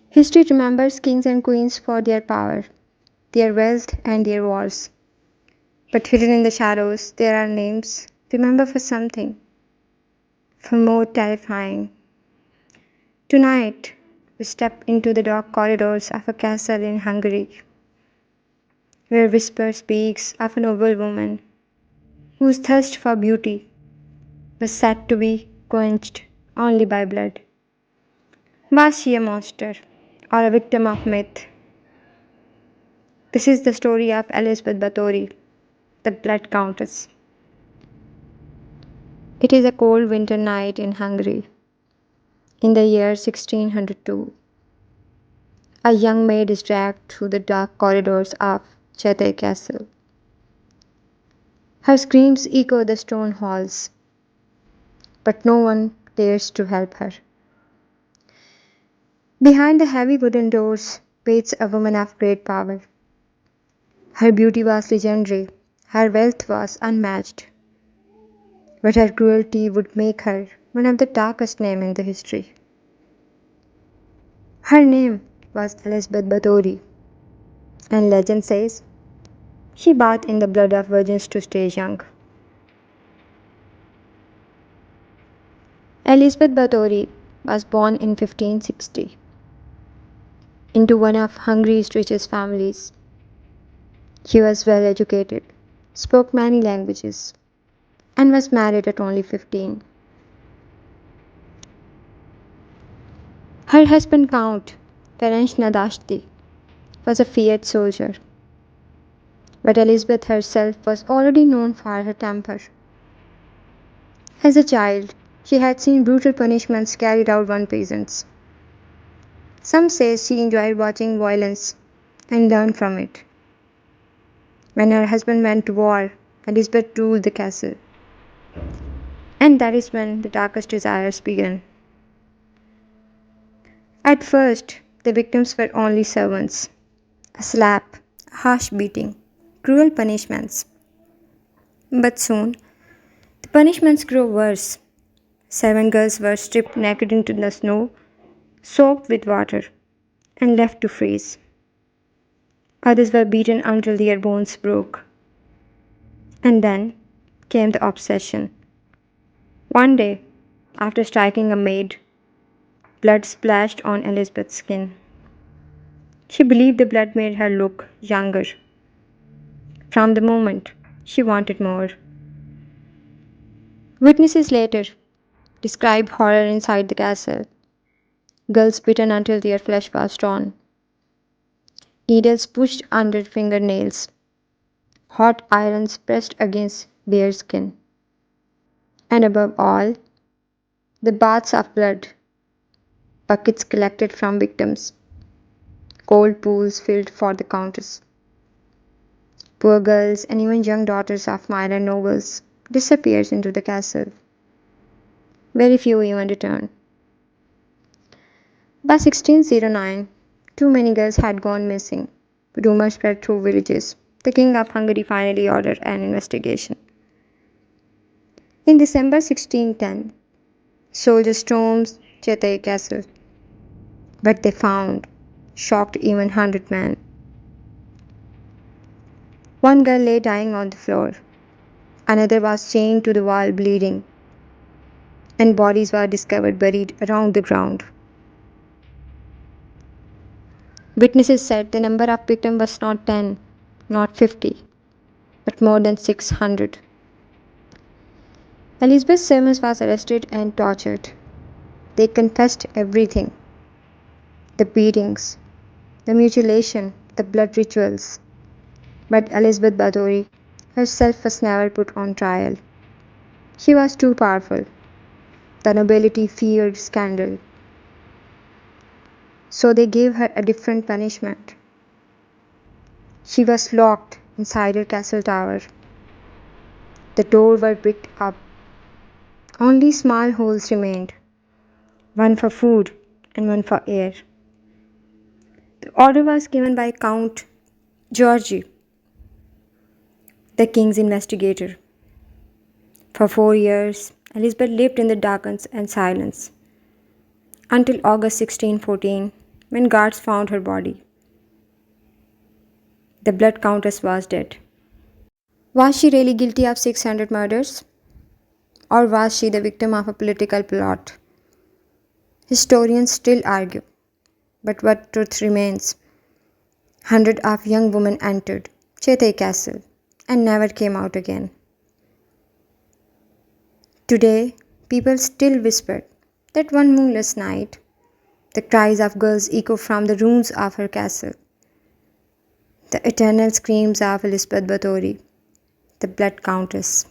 History remembers kings and queens for their power, their wealth, and their wars. But hidden in the shadows, there are names. Remember for something, for more terrifying. Tonight, we step into the dark corridors of a castle in Hungary, where whisper speaks of a noble woman whose thirst for beauty was said to be quenched only by blood. Was she a monster or a victim of myth? This is the story of Elizabeth Báthory, the Blood Countess. It is a cold winter night in Hungary in the year 1602. A young maid is dragged through the dark corridors of Csejte Castle. Her screams echo the stone halls, but no one dares to help her. Behind the heavy wooden doors waits a woman of great power. Her beauty was legendary, her wealth was unmatched, but her cruelty would make her one of the darkest names in the history. Her name was Elizabeth Báthory, and legend says she bathed in the blood of virgins to stay young. Elizabeth Báthory was born in 1560 into one of Hungary's richest families. She was well educated, spoke many languages, and was married at only 15. Her husband, Count Ferenc was a Fiat soldier, but Elizabeth herself was already known for her temper. As a child, she had seen brutal punishments carried out on peasants. Some say she enjoyed watching violence and learned from it. When her husband went to war, Elizabeth ruled the castle, and that is when the darkest desires began. At first, the victims were only servants, a slap, a harsh beating, cruel punishments. But soon, the punishments grew worse. Servant girls were stripped naked into the snow, soaked with water, and left to freeze. Others were beaten until their bones broke. And then came the obsession. One day, after striking a maid, blood splashed on Elizabeth's skin. She believed the blood made her look younger. From the moment, she wanted more. Witnesses later described horror inside the castle. Girls beaten until their flesh was torn, needles pushed under fingernails, hot irons pressed against bare skin, and above all, the baths of blood, buckets collected from victims, cold pools filled for the countess. Poor girls and even young daughters of minor nobles disappeared into the castle. Very few even returned. By 1609, too many girls had gone missing. Rumors spread through villages. The king of Hungary finally ordered an investigation. In December 1610, soldiers stormed Csejte Castle, but they found, shocked even 100 men. One girl lay dying on the floor, another was chained to the wall bleeding, and bodies were discovered buried around the ground. Witnesses said the number of victims was not 10, not 50, but more than 600. Elizabeth Simmons was arrested and tortured. They confessed everything: the beatings, the mutilation, the blood rituals. But Elizabeth Báthory herself was never put on trial. She was too powerful. The nobility feared scandal. So they gave her a different punishment. She was locked inside her castle tower. The doors were bricked up. Only small holes remained, one for food and one for air. The order was given by Count Georgi, the king's investigator. For 4 years, Elizabeth lived in the darkness and silence until August 1614, when guards found her body. The Blood Countess was dead. Was she really guilty of 600 murders? Or was she the victim of a political plot? Historians still argue. But what truth remains? Hundreds of young women entered Csejte Castle and never came out again. Today, people still whisper that one moonless night, the cries of girls echo from the ruins of her castle. The eternal screams of Elizabeth Báthory, the Blood Countess.